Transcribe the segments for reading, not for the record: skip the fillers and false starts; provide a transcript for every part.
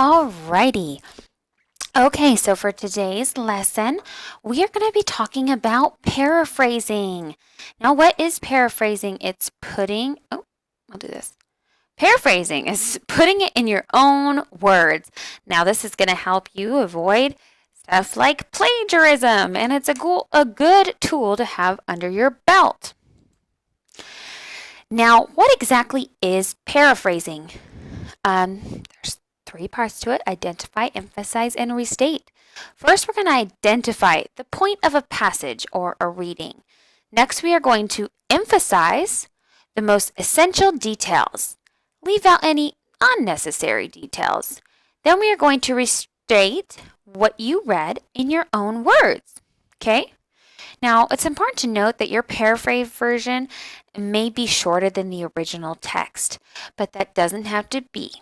Alrighty. Okay, so for today's lesson, we are going to be talking about paraphrasing. Now, what is paraphrasing? It's putting, I'll do this. Paraphrasing is putting it in your own words. Now, this is going to help you avoid stuff like plagiarism, and it's a good tool to have under your belt. Now, what exactly is paraphrasing? There's three parts to it: identify, emphasize, and restate. First, we're going to identify the point of a passage or a reading. Next, we are going to emphasize the most essential details. Leave out any unnecessary details. Then we are going to restate what you read in your own words. Okay? Now, it's important to note that your paraphrase version may be shorter than the original text, but that doesn't have to be.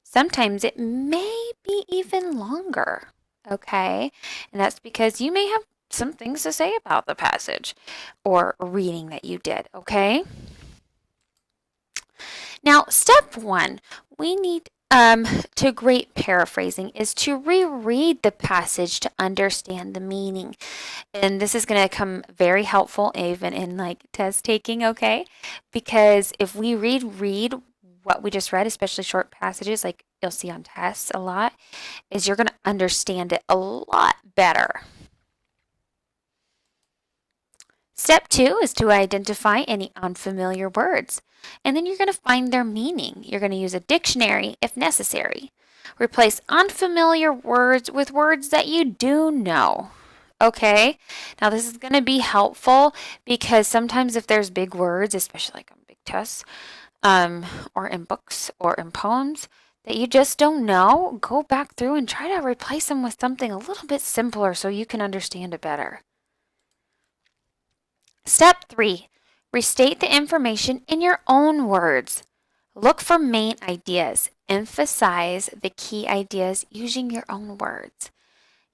Sometimes it may be even longer, okay? And that's because you may have some things to say about the passage or reading that you did, okay? Now, step one, we need to great paraphrasing is to reread the passage to understand the meaning. And this is going to come very helpful even in like test taking, okay? Because if we read what we just read, especially short passages like you'll see on tests a lot, is you're going to understand it a lot better. Step two is to identify any unfamiliar words, and then you're going to find their meaning. You're going to use a dictionary if necessary. Replace unfamiliar words with words that you do know. Okay, now this is going to be helpful because sometimes if there's big words, especially like on big tests, or in books or in poems that you just don't know, go back through and try to replace them with something a little bit simpler so you can understand it better. Step 3. Restate the information in your own words. Look for main ideas. Emphasize the key ideas using your own words.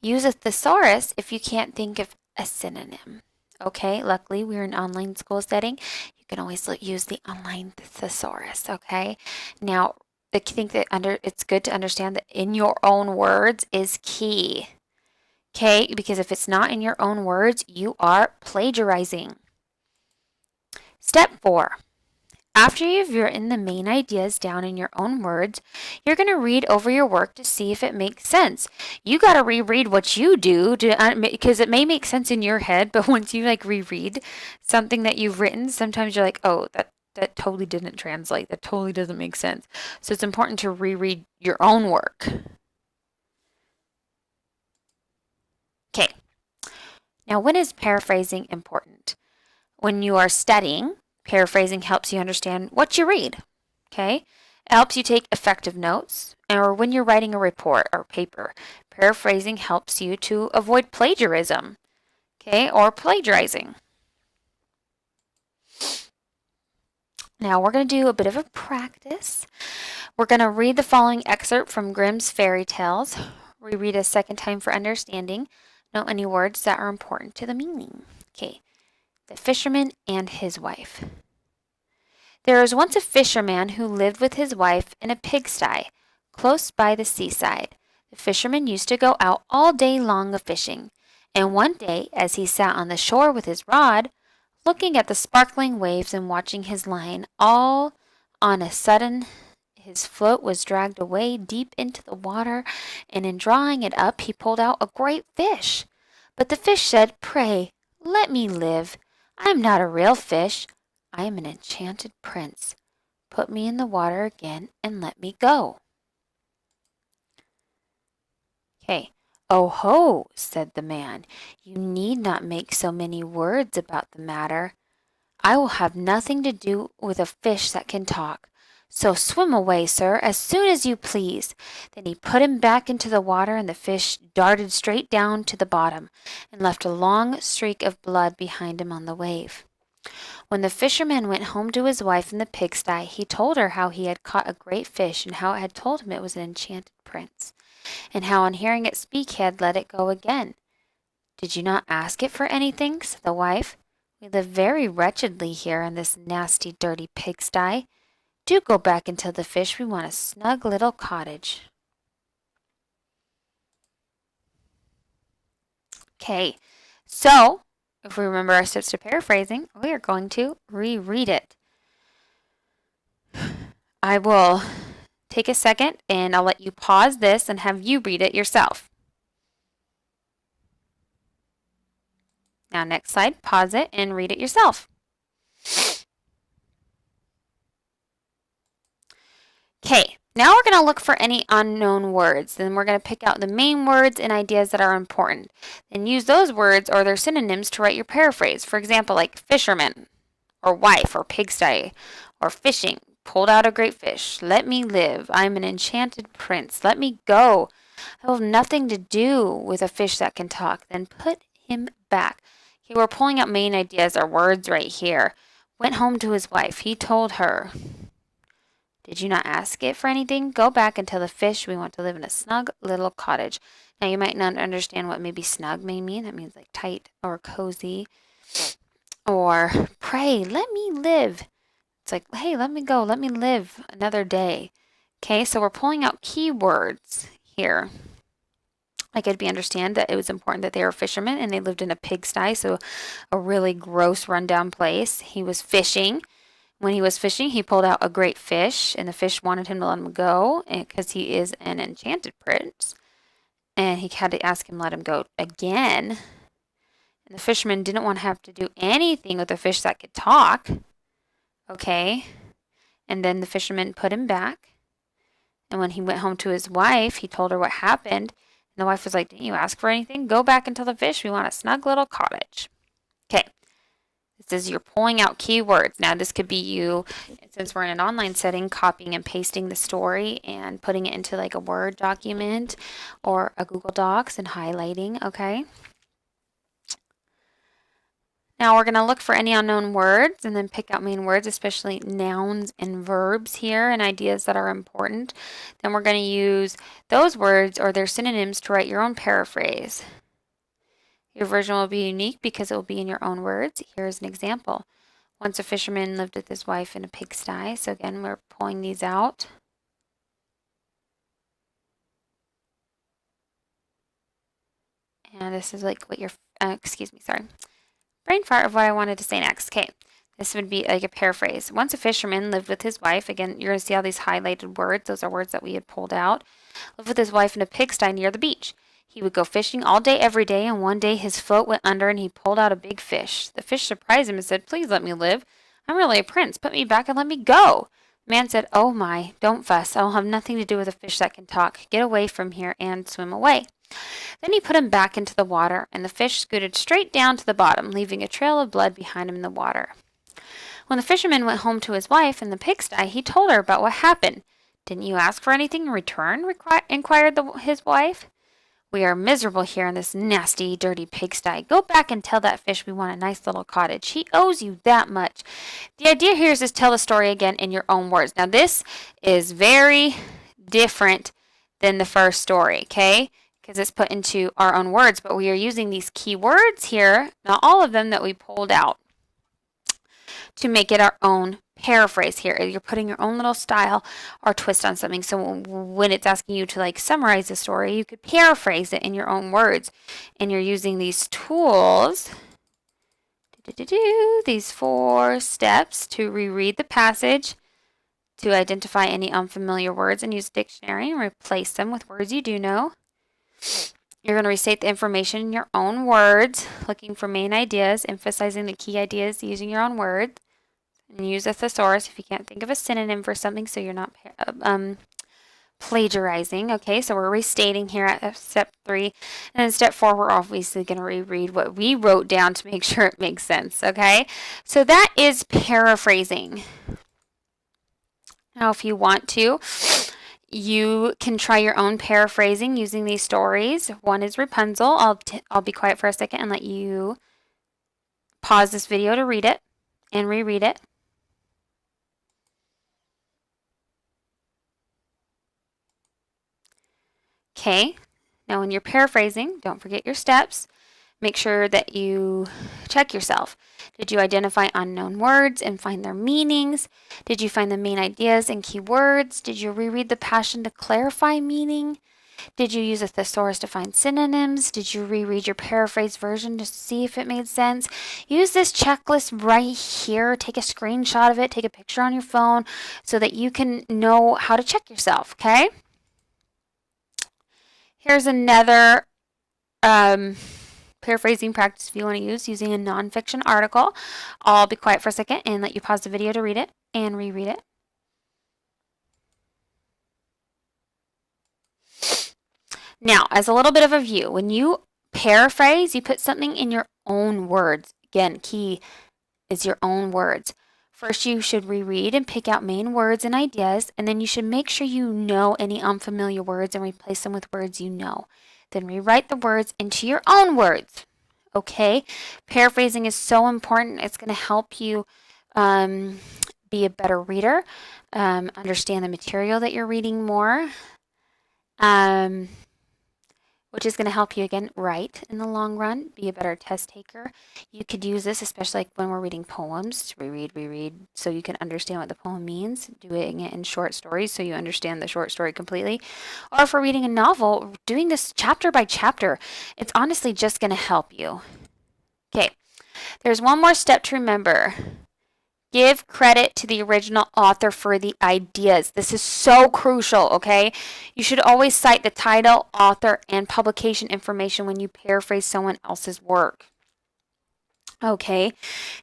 Use a thesaurus if you can't think of a synonym. Okay, luckily we're in an online school setting. You can always use the online thesaurus, okay? Now, I think that it's good to understand that in your own words is key. Okay, because if it's not in your own words, you are plagiarizing. Step 4. After you've written the main ideas down in your own words, you're going to read over your work to see if it makes sense. You got to reread what you do because it may make sense in your head, but once you like reread something that you've written, sometimes you're like, oh, that totally didn't translate. That totally doesn't make sense. So it's important to reread your own work. Okay. Now, when is paraphrasing important? When you are studying, paraphrasing helps you understand what you read. Okay? It helps you take effective notes. Or when you're writing a report or paper, paraphrasing helps you to avoid plagiarism. Okay? Or plagiarizing. Now we're going to do a bit of a practice. We're going to read the following excerpt from Grimm's fairy tales. Reread a second time for understanding. Note any words that are important to the meaning. Okay. The Fisherman and His Wife. There was once a fisherman who lived with his wife in a pigsty close by the seaside. The fisherman used to go out all day long a-fishing, and one day, as he sat on the shore with his rod, looking at the sparkling waves and watching his line, all on a sudden his float was dragged away deep into the water, and in drawing it up he pulled out a great fish. But the fish said, "Pray, let me live. I am not a real fish. I am an enchanted prince. Put me in the water again and let me go." Okay. "Oh ho," said the man, "you need not make so many words about the matter. I will have nothing to do with a fish that can talk. So swim away, sir, as soon as you please." Then he put him back into the water, and the fish darted straight down to the bottom and left a long streak of blood behind him on the wave. When the fisherman went home to his wife in the pigsty, he told her how he had caught a great fish, and how it had told him it was an enchanted prince, and how on hearing it speak he had let it go again. "Did you not ask it for anything?" said the wife. "We live very wretchedly here in this nasty, dirty pigsty. Do go back and tell the fish we want a snug little cottage. Okay, so if we remember our steps to paraphrasing, we are going to reread it. I will take a second and I'll let you pause this and have you read it yourself. Now, next slide, pause it and read it yourself. Okay, now we're going to look for any unknown words. Then we're going to pick out the main words and ideas that are important. Then use those words or their synonyms to write your paraphrase. For example, like fisherman, or wife, or pigsty, or fishing. Pulled out a great fish. Let me live. I'm an enchanted prince. Let me go. I have nothing to do with a fish that can talk. Then put him back. Okay, we're pulling out main ideas or words right here. Went home to his wife. He told her, did you not ask it for anything? Go back and tell the fish we want to live in a snug little cottage. Now, you might not understand what maybe snug may mean. That means like tight or cozy. Or pray, let me live. It's like, hey, let me go. Let me live another day. Okay, so we're pulling out keywords here. Like it'd be understand that it was important that they were fishermen and they lived in a pigsty, so a really gross, rundown place. He was fishing. When he was fishing, he pulled out a great fish, and the fish wanted him to let him go because he is an enchanted prince. And he had to ask him to let him go again. And the fisherman didn't want to have to do anything with a fish that could talk. Okay. And then the fisherman put him back. And when he went home to his wife, he told her what happened. And the wife was like, didn't you ask for anything? Go back and tell the fish we want a snug little cottage. Okay. This is you're pulling out keywords. Now, this could be you, since we're in an online setting, copying and pasting the story and putting it into like a Word document or a Google Docs and highlighting, okay? Now, we're going to look for any unknown words and then pick out main words, especially nouns and verbs here and ideas that are important. Then we're going to use those words or their synonyms to write your own paraphrase. Your version will be unique because it will be in your own words. Here's an example. Once a fisherman lived with his wife in a pigsty. So again, we're pulling these out. And this is like what your, brain fart of what I wanted to say next. Okay, this would be like a paraphrase. Once a fisherman lived with his wife. Again, you're going to see all these highlighted words. Those are words that we had pulled out. Lived with his wife in a pigsty near the beach. He would go fishing all day, every day, and one day his float went under and he pulled out a big fish. The fish surprised him and said, please let me live. I'm really a prince. Put me back and let me go. The man said, oh my, don't fuss. I'll have nothing to do with a fish that can talk. Get away from here and swim away. Then he put him back into the water, and the fish scooted straight down to the bottom, leaving a trail of blood behind him in the water. When the fisherman went home to his wife in the pigsty, he told her about what happened. Didn't you ask for anything in return? Inquired his wife. We are miserable here in this nasty, dirty pigsty. Go back and tell that fish we want a nice little cottage. He owes you that much. The idea here is to tell the story again in your own words. Now, this is very different than the first story, okay? Because it's put into our own words, but we are using these key words here, not all of them that we pulled out, to make it our own paraphrase here. You're putting your own little style or twist on something. So when it's asking you to like summarize the story, you could paraphrase it in your own words. And you're using these tools, these 4 steps to reread the passage, to identify any unfamiliar words and use a dictionary and replace them with words you do know. You're going to restate the information in your own words, looking for main ideas, emphasizing the key ideas using your own words. And use a thesaurus if you can't think of a synonym for something so you're not plagiarizing. Okay, so we're restating here at step 3. And then step 4, we're obviously going to reread what we wrote down to make sure it makes sense. Okay, so that is paraphrasing. Now, if you want to, you can try your own paraphrasing using these stories. One is Rapunzel. I'll be quiet for a second and let you pause this video to read it and reread it. Okay, now when you're paraphrasing, don't forget your steps. Make sure that you check yourself. Did you identify unknown words and find their meanings? Did you find the main ideas and key words? Did you reread the passion to clarify meaning? Did you use a thesaurus to find synonyms? Did you reread your paraphrased version to see if it made sense? Use this checklist right here. Take a screenshot of it. Take a picture on your phone so that you can know how to check yourself, okay? Here's another paraphrasing practice if you want to use using a nonfiction article. I'll be quiet for a second and let you pause the video to read it and reread it. Now, as a little bit of a view, when you paraphrase, you put something in your own words. Again, key is your own words. First, you should reread and pick out main words and ideas, and then you should make sure you know any unfamiliar words and replace them with words you know. Then rewrite the words into your own words. Okay? Paraphrasing is so important. It's going to help you be a better reader, understand the material that you're reading more, which is going to help you, again, write in the long run, be a better test taker. You could use this, especially like when we're reading poems, to reread, so you can understand what the poem means, doing it in short stories so you understand the short story completely. Or if we're reading a novel, doing this chapter by chapter, it's honestly just going to help you. Okay, there's one more step to remember. Give credit to the original author for the ideas. This is so crucial, okay? You should always cite the title, author, and publication information when you paraphrase someone else's work. Okay,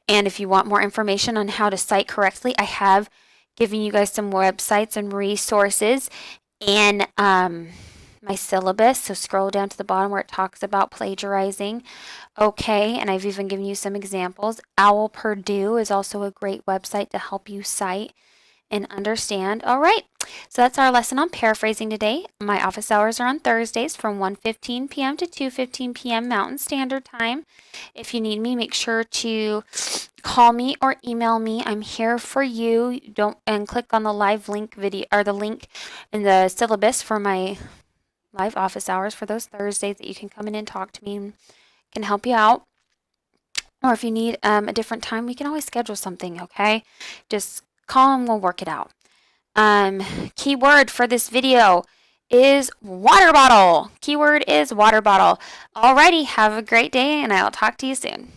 and if you want more information on how to cite correctly, I have given you guys some websites and resources in my syllabus. So scroll down to the bottom where it talks about plagiarizing. Okay, and I've even given you some examples. Owl Purdue is also a great website to help you cite and understand. All right, so that's our lesson on paraphrasing today. My office hours are on Thursdays from 1:15 p.m. to 2:15 p.m. Mountain Standard Time. If you need me, make sure to call me or email me. I'm here for you. And click on the live link video or the link in the syllabus for my live office hours for those Thursdays that you can come in and talk to me and can help you out. Or if you need a different time, we can always schedule something, okay? Just call and we'll work it out. Keyword for this video is water bottle. Keyword is water bottle. Alrighty, have a great day and I'll talk to you soon.